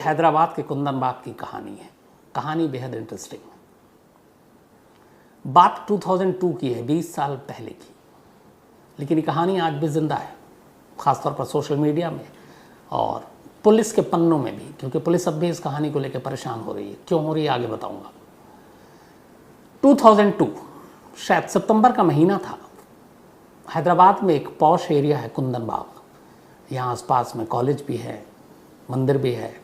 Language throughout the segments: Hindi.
हैदराबाद के कुंदन बाग की कहानी है। कहानी बेहद इंटरेस्टिंग। बात 2002 की है, 20 साल पहले की, लेकिन ये कहानी आज भी जिंदा है, ख़ासतौर पर सोशल मीडिया में और पुलिस के पन्नों में भी, क्योंकि पुलिस अब भी इस कहानी को लेकर परेशान हो रही है। क्यों हो रही है आगे बताऊंगा। 2002 शायद सितंबर का महीना था। हैदराबाद में एक पॉश एरिया है कुंदन बाग। यहाँ आसपास में कॉलेज भी है, मंदिर भी है,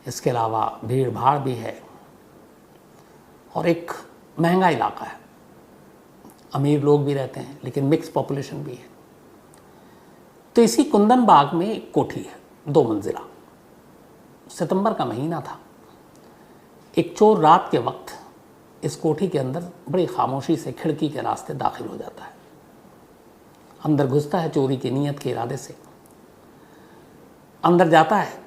इसके अलावा भीड़ भाड़ भी है और एक महंगा इलाका है। अमीर लोग भी रहते हैं लेकिन मिक्स पॉपुलेशन भी है। तो इसी कुंदन बाग में एक कोठी है, 2 मंजिला। सितंबर का महीना था। एक चोर रात के वक्त इस कोठी के अंदर बड़ी खामोशी से खिड़की के रास्ते दाखिल हो जाता है। अंदर घुसता है चोरी की नीयत के इरादे से। अंदर जाता है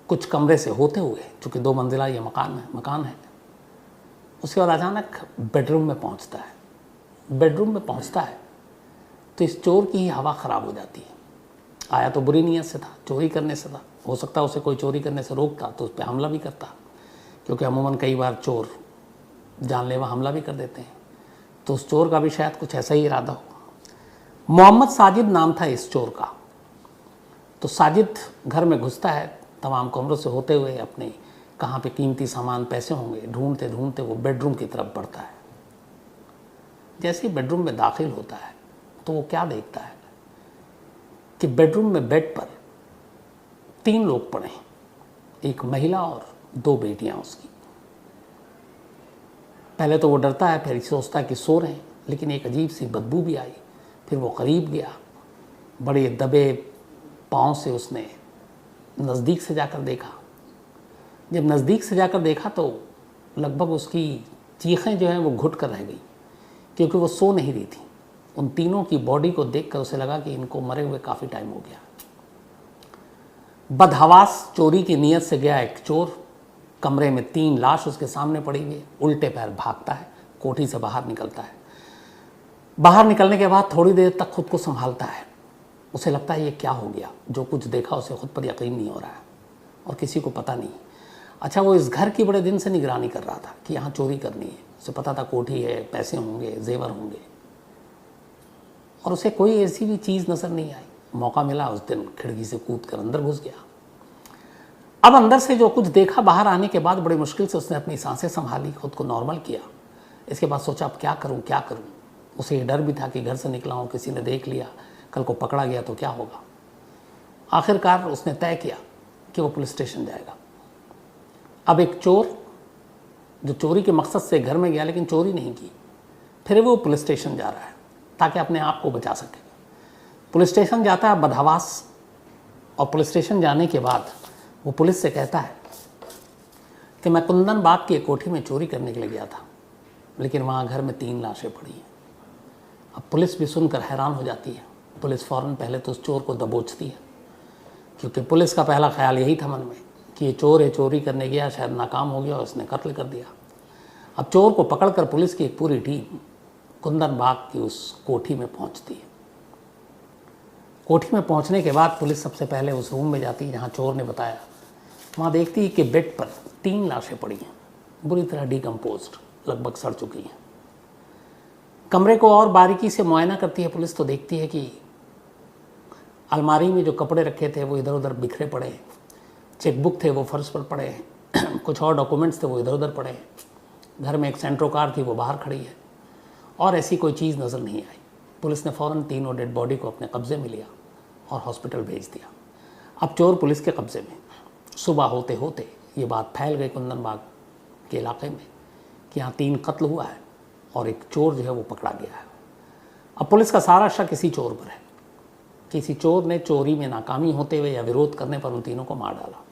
कुछ कमरे से होते हुए, चूँकि 2 मंजिला ये मकान है। उसके बाद अचानक बेडरूम में पहुंचता है। बेडरूम में पहुंचता है तो इस चोर की ही हवा ख़राब हो जाती है। आया तो बुरी नीयत से था, चोरी करने से था। हो सकता है उसे कोई चोरी करने से रोकता तो उस पर हमला भी करता, क्योंकि अमूमन कई बार चोर जानलेवा हमला भी कर देते हैं। तो उस चोर का भी शायद कुछ ऐसा ही इरादा हो। मोहम्मद साजिद नाम था इस चोर का। तो साजिद घर में घुसता है, तमाम कमरों से होते हुए अपने कहाँ पे कीमती सामान पैसे होंगे ढूंढते ढूंढते वो बेडरूम की तरफ बढ़ता है। जैसे ही बेडरूम में दाखिल होता है तो वो क्या देखता है कि बेडरूम में बेड पर 3 लोग पड़े हैं, एक महिला और 2 बेटियां उसकी। पहले तो वो डरता है, फिर सोचता है कि सो रहे हैं, लेकिन एक अजीब सी बदबू भी आई। फिर वो करीब गया, बड़े दबे पाँव से उसने नज़दीक से जाकर देखा। जब नज़दीक से जाकर देखा तो लगभग उसकी चीखें जो हैं वो घुट कर रह गई, क्योंकि वो सो नहीं रही थी। उन तीनों की बॉडी को देखकर उसे लगा कि इनको मरे हुए काफ़ी टाइम हो गया। बदहवास चोरी की नीयत से गया एक चोर, कमरे में 3 लाश उसके सामने पड़ी हुई, उल्टे पैर भागता है, कोठी से बाहर निकलता है। बाहर निकलने के बाद थोड़ी देर तक खुद को संभालता है। उसे लगता है ये क्या हो गया। जो कुछ देखा उसे खुद पर यकीन नहीं हो रहा है और किसी को पता नहीं। अच्छा, वो इस घर की बड़े दिन से निगरानी कर रहा था कि यहाँ चोरी करनी है। उसे पता था कोठी है, पैसे होंगे, जेवर होंगे, और उसे कोई ऐसी भी चीज़ नज़र नहीं आई। मौका मिला उस दिन, खिड़की से कूद कर अंदर घुस गया। अब अंदर से जो कुछ देखा, बाहर आने के बाद बड़ी मुश्किल से उसने अपनी सांसें संभाली, खुद को नॉर्मल किया। इसके बाद सोचा अब क्या करूँ क्या करूँ। उसे ये डर भी था कि घर से निकला हूँ, किसी ने देख लिया, कल को पकड़ा गया तो क्या होगा। आखिरकार उसने तय किया कि वो पुलिस स्टेशन जाएगा। अब एक चोर जो चोरी के मकसद से घर में गया लेकिन चोरी नहीं की, फिर वो पुलिस स्टेशन जा रहा है ताकि अपने आप को बचा सके। पुलिस स्टेशन जाता है बदहवास, और पुलिस स्टेशन जाने के बाद वो पुलिस से कहता है कि मैं कुंदन बाग की एक कोठी में चोरी करने के लिए गया था, लेकिन वहाँ घर में 3 लाशें पड़ी हैं। अब पुलिस भी सुनकर हैरान हो जाती है। पुलिस फ़ौरन पहले तो उस चोर को दबोचती है, क्योंकि पुलिस का पहला ख्याल यही था मन में कि ये चोर है, चोरी करने गया, शायद नाकाम हो गया और उसने कत्ल कर दिया। अब चोर को पकड़कर पुलिस की एक पूरी टीम कुंदन बाग की उस कोठी में पहुंचती है। कोठी में पहुंचने के बाद पुलिस सबसे पहले उस रूम में जाती है जहां चोर ने बताया। वहाँ देखती है कि बेड पर 3 लाशें पड़ी हैं, बुरी तरह डिकम्पोज्ड, लगभग सड़ चुकी हैं। कमरे को और बारीकी से मुआयना करती है पुलिस तो देखती है कि अलमारी में जो कपड़े रखे थे वो इधर उधर बिखरे पड़े हैं, चेकबुक थे वो फर्श पर पड़े हैं, कुछ और डॉक्यूमेंट्स थे वो इधर उधर पड़े हैं। घर में एक सेंट्रो कार थी वो बाहर खड़ी है, और ऐसी कोई चीज़ नज़र नहीं आई। पुलिस ने फ़ौरन तीनों डेड बॉडी को अपने कब्ज़े में लिया और हॉस्पिटल भेज दिया। अब चोर पुलिस के कब्ज़े में। सुबह होते होते ये बात फैल गई कुंदन बाग के इलाके में कि यहाँ 3 कत्ल हुआ है और एक चोर जो है वो पकड़ा गया है। अब पुलिस का सारा शक इसी चोर पर है। किसी चोर ने चोरी में नाकामी होते हुए या विरोध करने पर उन तीनों को मार डाला।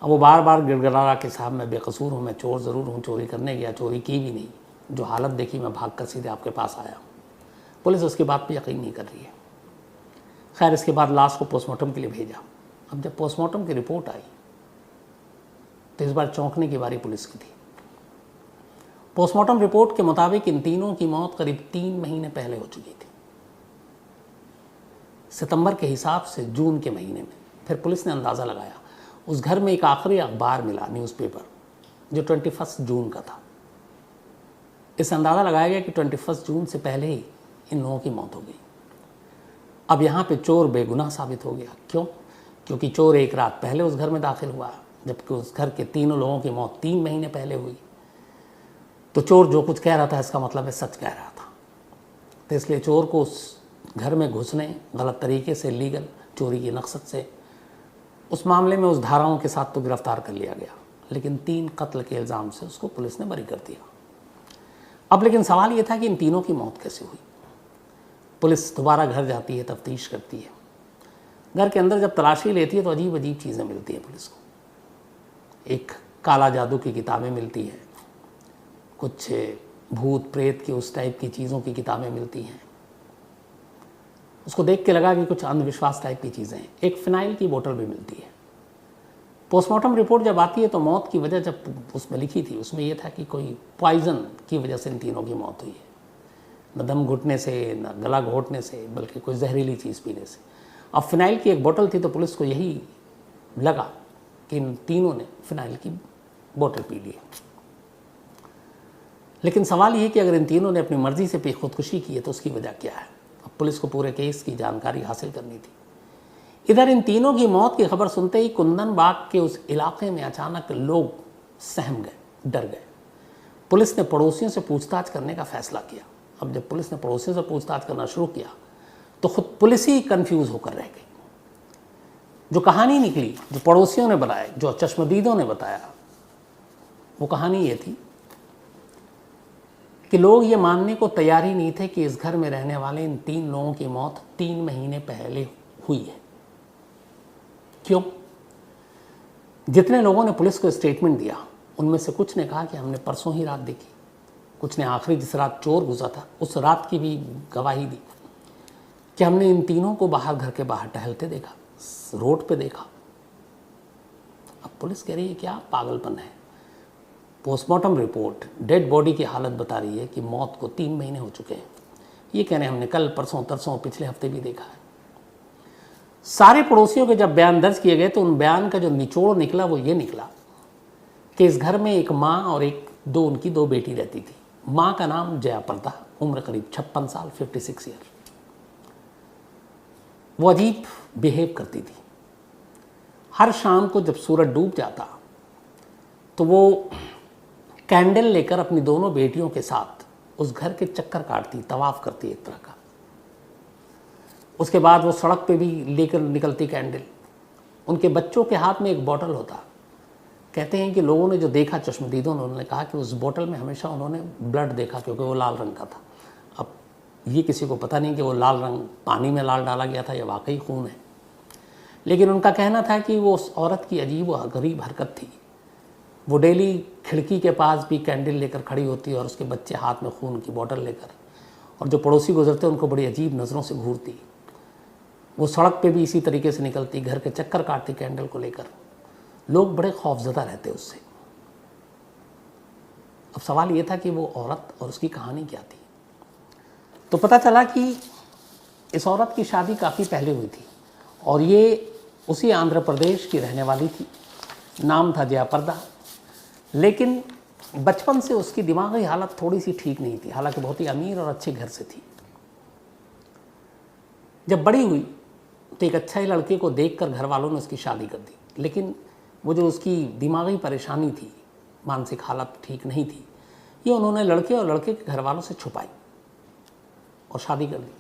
अब वो बार बार गिड़गिड़ा रहा कि साहब मैं बेकसूर हूँ, मैं चोर ज़रूर हूँ, चोरी करने गया, चोरी की भी नहीं, जो हालत देखी मैं भाग कर सीधे आपके पास आया। पुलिस उसकी बात पर यकीन नहीं कर रही है। खैर, इसके बाद लाश को पोस्टमार्टम के लिए भेजा। अब जब पोस्टमार्टम की रिपोर्ट आई तो इस बार चौंकने की बारी पुलिस की थी। पोस्टमार्टम रिपोर्ट के मुताबिक इन तीनों की मौत करीब 3 महीने पहले हो चुकी थी। सितंबर के हिसाब से जून के महीने में। फिर पुलिस ने अंदाज़ा लगाया उस घर में एक आखिरी अखबार मिला, न्यूज़पेपर, जो 21 जून का था। इस अंदाज़ा लगाया गया कि 21 जून से पहले ही इन लोगों की मौत हो गई। अब यहाँ पे चोर बेगुनाह साबित हो गया। क्यों? क्योंकि चोर एक रात पहले उस घर में दाखिल हुआ, जबकि उस घर के तीनों लोगों की मौत 3 महीने पहले हुई। तो चोर जो कुछ कह रहा था इसका मतलब है सच कह रहा था। तो इसलिए चोर को उस घर में घुसने, गलत तरीके से लीगल चोरी की मकसद से, उस मामले में उस धाराओं के साथ तो गिरफ्तार कर लिया गया, लेकिन 3 कत्ल के इल्ज़ाम से उसको पुलिस ने बरी कर दिया। अब लेकिन सवाल ये था कि इन तीनों की मौत कैसे हुई। पुलिस दोबारा घर जाती है, तफ्तीश करती है। घर के अंदर जब तलाशी लेती है तो अजीब अजीब चीज़ें मिलती हैं पुलिस को। एक काला जादू की किताबें मिलती हैं, कुछ भूत प्रेत की उस टाइप की चीज़ों की किताबें मिलती हैं। उसको देख के लगा कि कुछ अंधविश्वास टाइप की चीज़ें हैं। एक फिनाइल की बोतल भी मिलती है। पोस्टमार्टम रिपोर्ट जब आती है तो मौत की वजह जब उसमें लिखी थी, उसमें यह था कि कोई पॉइज़न की वजह से इन तीनों की मौत हुई है। न दम घुटने से, न गला घोटने से, बल्कि कोई जहरीली चीज़ पीने से। अब फिनाइल की एक बोतल थी तो पुलिस को यही लगा कि इन तीनों ने फिनाइल की बोतल पी ली। लेकिन सवाल ये कि अगर इन तीनों ने अपनी मर्जी से खुदकुशी की है तो उसकी वजह क्या है। अब पुलिस को पूरे केस की जानकारी हासिल करनी थी। इधर इन तीनों की मौत की खबर सुनते ही कुंदन बाग के उस इलाके में अचानक लोग सहम गए, डर गए। पुलिस ने पड़ोसियों से पूछताछ करने का फैसला किया। अब जब पुलिस ने पड़ोसियों से पूछताछ करना शुरू किया तो खुद पुलिस ही कंफ्यूज होकर रह गई। जो कहानी निकली, जो पड़ोसियों ने बताया, जो चश्मदीदों ने बताया, वो कहानी ये थी कि लोग ये मानने को तैयार ही नहीं थे कि इस घर में रहने वाले इन 3 लोगों की मौत 3 महीने पहले हुई है। क्यों? जितने लोगों ने पुलिस को स्टेटमेंट दिया उनमें से कुछ ने कहा कि हमने परसों ही रात देखी, कुछ ने आखिरी जिस रात चोर घुसा था उस रात की भी गवाही दी कि हमने इन तीनों को बाहर, घर के बाहर टहलते देखा, रोड पे देखा। अब पुलिस कह रही है क्या पागलपन है। पोस्टमार्टम रिपोर्ट डेड बॉडी की हालत बता रही है कि मौत को 3 महीने हो चुके हैं। ये कह रहे हैं हमने कल, परसों, तरसों, पिछले हफ्ते भी देखा है। सारे पड़ोसियों के जब बयान दर्ज किए गए तो उन बयान का जो निचोड़ निकला वो ये निकला कि इस घर में एक माँ और उनकी 2 बेटी रहती थी। माँ का नाम जया प्रदा, उम्र करीब 56 साल, 56 ईयर। वो अजीब बिहेव करती थी। हर शाम को जब सूरज डूब जाता तो वो कैंडल लेकर अपनी दोनों बेटियों के साथ उस घर के चक्कर काटती, तवाफ करती एक तरह का। उसके बाद वो सड़क पे भी लेकर निकलती कैंडल। उनके बच्चों के हाथ में एक बोतल होता। कहते हैं कि लोगों ने जो देखा, चश्मदीदों ने, उन्होंने कहा कि उस बोतल में हमेशा उन्होंने ब्लड देखा क्योंकि वो लाल रंग का था। अब ये किसी को पता नहीं कि वो लाल रंग पानी में लाल डाला गया था या वाकई खून है, लेकिन उनका कहना था कि वो उस औरत की अजीब व गरीब हरकत थी। वो डेली खिड़की के पास भी कैंडल लेकर खड़ी होती और उसके बच्चे हाथ में खून की बोतल लेकर, और जो पड़ोसी गुजरते उनको बड़ी अजीब नज़रों से घूरती। वो सड़क पे भी इसी तरीके से निकलती, घर के चक्कर काटती कैंडल को लेकर। लोग बड़े खौफजदा रहते उससे। अब सवाल ये था कि वो औरत और उसकी कहानी क्या थी। तो पता चला कि इस औरत की शादी काफ़ी पहले हुई थी और ये उसी आंध्र प्रदेश की रहने वाली थी। नाम था जया प्रदा। लेकिन बचपन से उसकी दिमागी हालत थोड़ी सी ठीक नहीं थी, हालांकि बहुत ही अमीर और अच्छे घर से थी। जब बड़ी हुई तो एक अच्छे लड़के को देखकर घर वालों ने उसकी शादी कर दी, लेकिन वो जो उसकी दिमागी परेशानी थी, मानसिक हालत ठीक नहीं थी, ये उन्होंने लड़के और लड़के के घर वालों से छुपाई और शादी कर दी।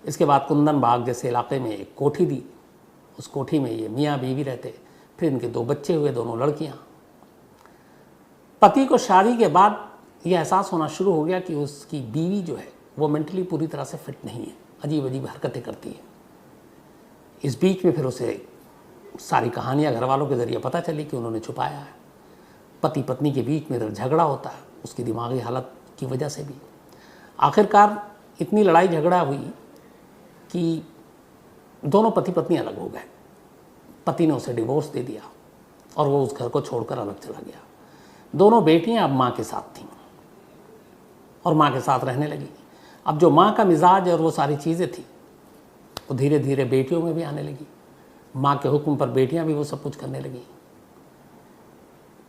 इसके बाद कुंदन बाग जैसे इलाके में एक कोठी दी। उस कोठी में ये मियाँ बीवी रहते। फिर इनके 2 बच्चे हुए, दोनों लड़कियाँ। पति को शादी के बाद ये एहसास होना शुरू हो गया कि उसकी बीवी जो है वो मेंटली पूरी तरह से फिट नहीं है, अजीब अजीब हरकतें करती है। इस बीच में फिर उसे सारी कहानियाँ घर वालों के ज़रिए पता चली कि उन्होंने छुपाया है। पति पत्नी के बीच में झगड़ा होता है उसकी दिमागी हालत की वजह से भी। आखिरकार इतनी लड़ाई झगड़ा हुई कि दोनों पति पत्नी अलग हो गए। पति ने उसे डिवोर्स दे दिया और वो उस घर को छोड़कर अलग चला गया। दोनों बेटियां अब माँ के साथ थीं और माँ के साथ रहने लगी। अब जो माँ का मिजाज और वो सारी चीज़ें थी वो धीरे धीरे बेटियों में भी आने लगी। माँ के हुक्म पर बेटियां भी वो सब कुछ करने लगी।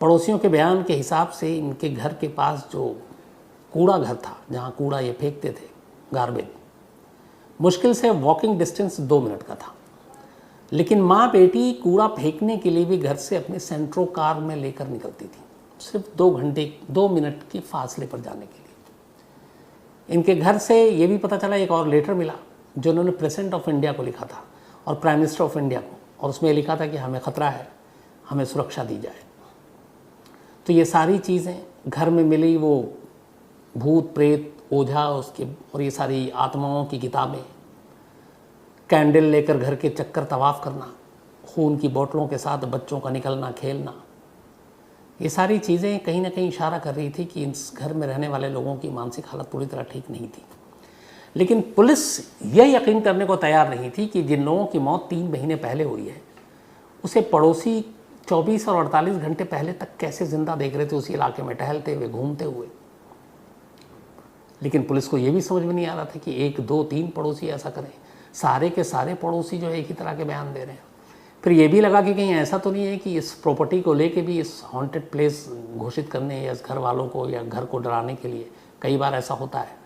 पड़ोसियों के बयान के हिसाब से इनके घर के पास जो कूड़ा घर था, जहाँ कूड़ा ये फेंकते थे, गार्बेज, मुश्किल से वॉकिंग डिस्टेंस 2 मिनट का था। लेकिन माँ बेटी कूड़ा फेंकने के लिए भी घर से अपने सेंट्रो कार में लेकर निकलती थी, सिर्फ 2 मिनट के फासले पर जाने के लिए। इनके घर से ये भी पता चला, एक और लेटर मिला जो उन्होंने प्रेसिडेंट ऑफ इंडिया को लिखा था और प्राइम मिनिस्टर ऑफ इंडिया को, और उसमें लिखा था कि हमें ख़तरा है, हमें सुरक्षा दी जाए। तो ये सारी चीज़ें घर में मिली, वो भूत प्रेत ओझा उसके और ये सारी आत्माओं की किताबें, कैंडल लेकर घर के चक्कर तवाफ़ करना, खून की बोतलों के साथ बच्चों का निकलना खेलना, ये सारी चीज़ें कहीं ना कहीं इशारा कर रही थी कि इस घर में रहने वाले लोगों की मानसिक हालत पूरी तरह ठीक नहीं थी। लेकिन पुलिस यह यकीन करने को तैयार नहीं थी कि जिन लोगों की मौत 3 महीने पहले हुई है, उसे पड़ोसी 24 और 48 घंटे पहले तक कैसे ज़िंदा देख रहे थे, उसी इलाके में टहलते हुए, घूमते हुए। लेकिन पुलिस को यह भी समझ में नहीं आ रहा था कि 1, 2, 3 पड़ोसी ऐसा करें, सारे के सारे पड़ोसी जो एक ही तरह के बयान दे रहे हैं। फिर ये भी लगा कि कहीं ऐसा तो नहीं है कि इस प्रॉपर्टी को लेके भी इस हॉन्टेड प्लेस घोषित करने या इस घर वालों को या घर को डराने के लिए, कई बार ऐसा होता है,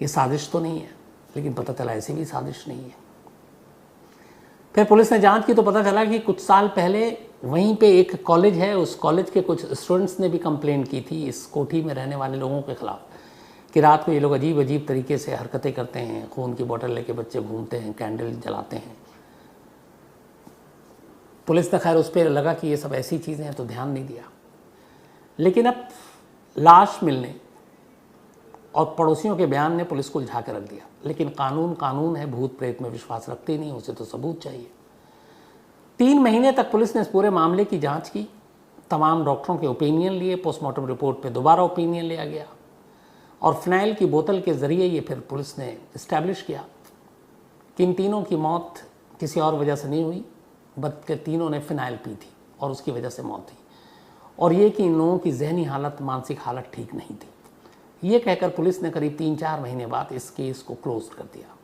ये साजिश तो नहीं है। लेकिन पता चला ऐसी भी साजिश नहीं है। फिर पुलिस ने जांच की तो पता चला कि कुछ साल पहले वहीं पे एक कॉलेज है, उस कॉलेज के कुछ स्टूडेंट्स ने भी कंप्लेंट की थी इस कोठी में रहने वाले लोगों के खिलाफ कि रात को ये लोग अजीब अजीब तरीके से हरकतें करते हैं, खून की बोतल लेके बच्चे घूमते हैं, कैंडल जलाते हैं। पुलिस ने खैर उस पर लगा कि ये सब ऐसी चीज़ें हैं तो ध्यान नहीं दिया। लेकिन अब लाश मिलने और पड़ोसियों के बयान ने पुलिस को उलझा के रख दिया। लेकिन कानून कानून है, भूत प्रेत में विश्वास रखते ही नहीं, उसे तो सबूत चाहिए। 3 महीने तक पुलिस ने इस पूरे मामले की जांच की, तमाम डॉक्टरों के ओपिनियन लिए, पोस्टमार्टम रिपोर्ट पे दोबारा ओपिनियन लिया गया और फिनाइल की बोतल के ज़रिए ये फिर पुलिस ने इस्टेब्लिश किया कि इन तीनों की मौत किसी और वजह से नहीं हुई, बल्कि तीनों ने फिनाइल पी थी और उसकी वजह से मौत हुई, और ये कि इन लोगों की जहनी हालत, मानसिक हालत ठीक नहीं थी। ये कहकर पुलिस ने करीब 3-4 महीने बाद इस केस को क्लोज कर दिया।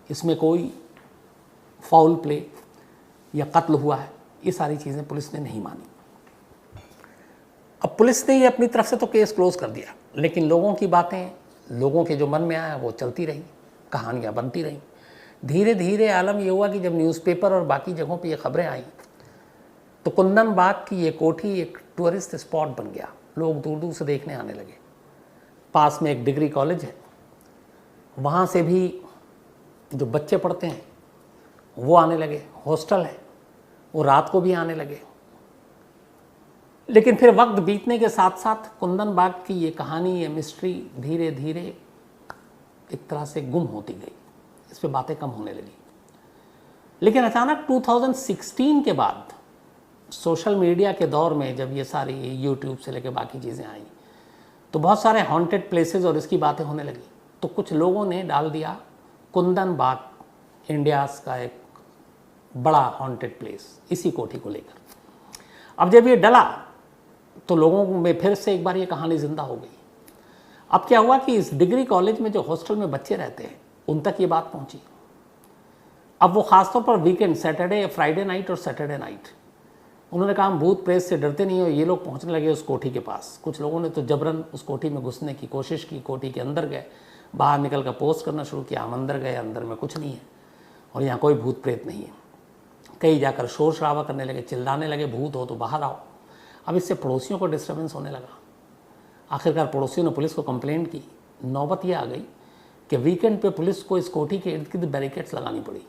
इसमें कोई फाउल प्ले या कत्ल हुआ है, ये सारी चीज़ें पुलिस ने नहीं मानी। अब पुलिस ने ये अपनी तरफ से तो केस क्लोज कर दिया, लेकिन लोगों की बातें, लोगों के जो मन में आया वो चलती रही, कहानियाँ बनती रहीं। धीरे धीरे आलम ये हुआ कि जब न्यूज़पेपर और बाकी जगहों पे ये खबरें आई तो कुंदन बाग की ये कोठी एक टूरिस्ट स्पॉट बन गया। लोग दूर दूर से देखने आने लगे। पास में एक डिग्री कॉलेज है, वहाँ से भी जो बच्चे पढ़ते हैं वो आने लगे। हॉस्टल है, वो रात को भी आने लगे। लेकिन फिर वक्त बीतने के साथ साथ कुंदन बाग की ये कहानी, ये मिस्ट्री धीरे धीरे एक तरह से गुम होती गई, इस पे बातें कम होने लगी। लेकिन अचानक 2016 के बाद सोशल मीडिया के दौर में जब ये सारी यूट्यूब से लेकर बाकी चीज़ें आई तो बहुत सारे हॉन्टेड प्लेसेस और इसकी बातें होने लगी। तो कुछ लोगों ने डाल दिया कुंदन बाग इंडियाज़ का एक बड़ा हॉन्टेड प्लेस, इसी कोठी को लेकर। अब जब ये डला तो लोगों में फिर से एक बार ये कहानी जिंदा हो गई। अब क्या हुआ कि इस डिग्री कॉलेज में जो हॉस्टल में बच्चे रहते हैं उन तक ये बात पहुंची। अब वो ख़ासतौर पर वीकेंड, सैटरडे, फ्राइडे नाइट और सैटरडे नाइट, उन्होंने कहा हम भूत प्रेत से डरते नहीं हो। ये लोग पहुंचने लगे उस कोठी के पास। कुछ लोगों ने तो जबरन उस कोठी में घुसने की कोशिश की, कोठी के अंदर गए, बाहर निकल कर पोस्ट करना शुरू किया, हम अंदर गए, अंदर में कुछ नहीं है और यहाँ कोई भूत प्रेत नहीं है। कई जाकर शोर शराबा करने लगे, चिल्लाने लगे भूत हो तो बाहर आओ। अब इससे पड़ोसियों को डिस्टर्बेंस होने लगा। आखिरकार पड़ोसियों ने पुलिस को कंप्लेंट की। नौबत यह आ गई कि वीकेंड पे पुलिस को इस कोठी के इर्द गिर्द बैरिकेड्स लगानी पड़ी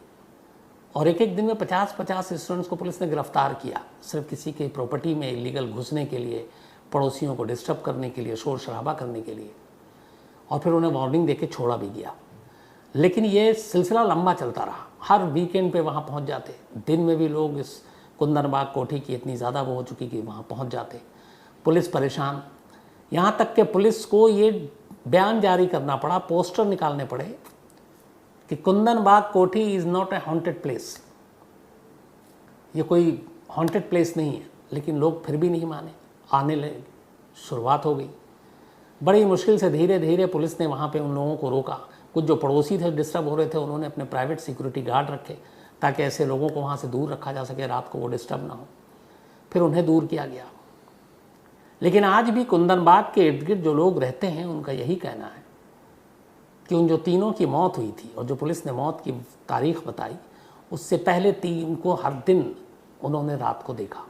और एक एक दिन में 50-50 स्टूडेंट्स को पुलिस ने गिरफ्तार किया, सिर्फ किसी के प्रॉपर्टी में इलीगल घुसने के लिए, पड़ोसियों को डिस्टर्ब करने के लिए, शोर शराबा करने के लिए। और फिर उन्हें वार्निंग देके छोड़ा भी गया। लेकिन ये सिलसिला लंबा चलता रहा। हर वीकेंड पे वहाँ पहुँच जाते। दिन में भी लोग इस कुंदन बाग कोठी की इतनी ज़्यादा वो हो चुकी कि वहाँ पहुँच जाते। पुलिस परेशान, यहाँ तक कि पुलिस को ये बयान जारी करना पड़ा, पोस्टर निकालने पड़े कि कुंदन बाग कोठी is not a haunted place, ये कोई हॉन्टेड प्लेस नहीं है। लेकिन लोग फिर भी नहीं माने, आने लगे, शुरुआत हो गई। बड़ी मुश्किल से धीरे धीरे पुलिस ने वहाँ पे उन लोगों को रोका। कुछ जो पड़ोसी थे डिस्टर्ब हो रहे थे, उन्होंने अपने प्राइवेट सिक्योरिटी गार्ड रखे ताकि ऐसे लोगों को वहाँ से दूर रखा जा सके, रात को वो डिस्टर्ब ना हो। फिर उन्हें दूर किया गया। लेकिन आज भी कुंदन बाग के इर्द गिर्द जो लोग रहते हैं उनका यही कहना है कि उन जो तीनों की मौत हुई थी और जो पुलिस ने मौत की तारीख बताई, उससे पहले तीन को हर दिन उन्होंने रात को देखा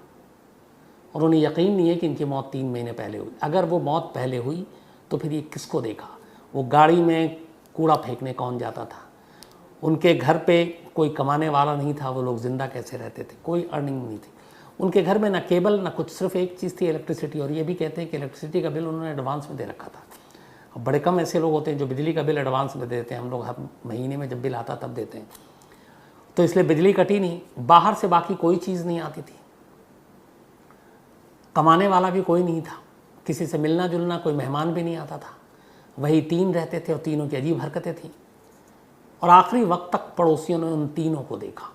और उन्हें यकीन नहीं है कि इनकी मौत 3 महीने पहले हुई। अगर वो मौत पहले हुई तो फिर ये किसको देखा? वो गाड़ी में कूड़ा फेंकने कौन जाता था? उनके घर पे कोई कमाने वाला नहीं था, वो लोग ज़िंदा कैसे रहते थे? कोई अर्निंग नहीं थी उनके घर में, ना केबल ना कुछ, सिर्फ एक चीज़ थी इलेक्ट्रिसिटी। और ये भी कहते हैं कि इलेक्ट्रिसिटी का बिल उन्होंने एडवांस में दे रखा था। अब बड़े कम ऐसे लोग होते हैं जो बिजली का बिल एडवांस में देते हैं, हम लोग हर महीने में जब बिल आता तब देते हैं, तो इसलिए बिजली कटी नहीं। बाहर से बाकी कोई चीज़ नहीं आती थी, कमाने वाला भी कोई नहीं था, किसी से मिलना जुलना, कोई मेहमान भी नहीं आता था। वही 3 रहते थे और तीनों की अजीब हरकतें थीं। और आखिरी वक्त तक पड़ोसियों ने उन तीनों को देखा,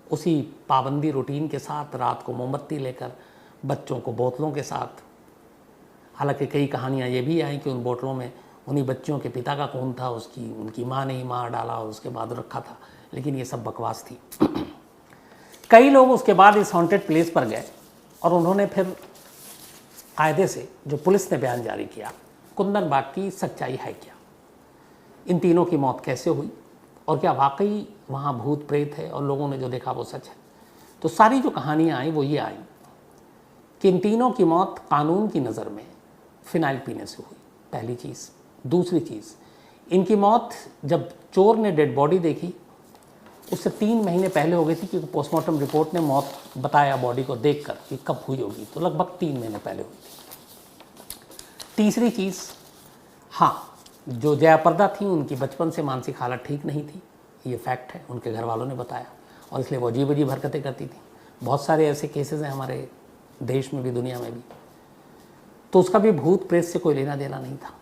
उसी पाबंदी रूटीन के साथ, रात को मोमबत्ती लेकर, बच्चों को बोतलों के साथ। हालांकि कई कहानियाँ ये भी आई कि उन बोतलों में उन्हीं बच्चों के पिता का खून था, उनकी माँ ने ही मार डाला और उसके बाद रखा था, लेकिन ये सब बकवास थी। कई लोग उसके बाद इस हॉन्टेड प्लेस पर गए और उन्होंने फिर कायदे से जो पुलिस ने बयान जारी किया, कुंदन बाग की सच्चाई है क्या, इन तीनों की मौत कैसे हुई और क्या वाकई वहाँ भूत प्रेत है और लोगों ने जो देखा वो सच है। तो सारी जो कहानियाँ आई वो ये आई कि इन तीनों की मौत कानून की नज़र में फिनाइल पीने से हुई, पहली चीज़। दूसरी चीज़, इनकी मौत जब चोर ने डेड बॉडी देखी उससे 3 महीने पहले हो गई थी, क्योंकि पोस्टमार्टम रिपोर्ट ने मौत बताया बॉडी को देखकर कि कब हुई होगी, तो लगभग 3 महीने पहले हुई थी। तीसरी चीज़, हाँ, जो जयाप्रदा थी उनकी बचपन से मानसिक हालत ठीक नहीं थी, ये फैक्ट है, उनके घर वालों ने बताया, और इसलिए वो अजीब अजीब हरकतें करती थी। बहुत सारे ऐसे केसेस हैं हमारे देश में भी, दुनिया में भी। तो उसका भी भूत प्रेत से कोई लेना देना नहीं था।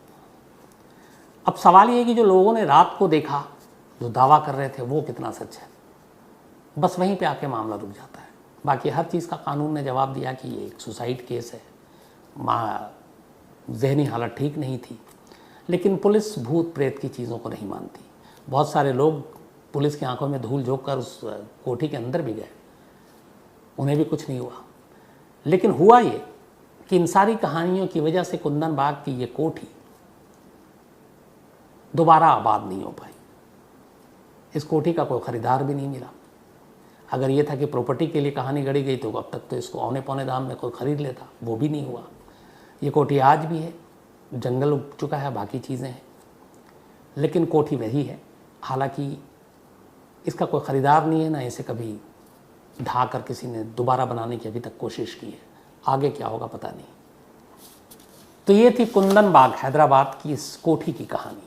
अब सवाल ये है कि जो लोगों ने रात को देखा, जो दावा कर रहे थे, वो कितना सच है। बस वहीं पे आके मामला रुक जाता है। बाकी हर चीज़ का कानून ने जवाब दिया कि ये एक सुसाइड केस है, जहनी हालत ठीक नहीं थी। लेकिन पुलिस भूत प्रेत की चीज़ों को नहीं मानती। बहुत सारे लोग पुलिस की आंखों में धूल झोंक कर उस कोठी के अंदर भी गए, उन्हें भी कुछ नहीं हुआ। लेकिन हुआ ये कि इन सारी कहानियों की वजह से कुंदन बाग की ये कोठी दोबारा आबाद नहीं हो पाई। इस कोठी का कोई ख़रीदार भी नहीं मिला। अगर ये था कि प्रॉपर्टी के लिए कहानी गढ़ी गई तो अब तक तो इसको औने पौने दाम में कोई ख़रीद लेता, वो भी नहीं हुआ। ये कोठी आज भी है, जंगल उग चुका है, बाकी चीज़ें हैं, लेकिन कोठी वही है। हालांकि इसका कोई ख़रीदार नहीं है, ना इसे कभी ढा कर किसी ने दोबारा बनाने की अभी तक कोशिश की है। आगे क्या होगा पता नहीं। तो ये थी कुंदन बाग हैदराबाद की इस कोठी की कहानी।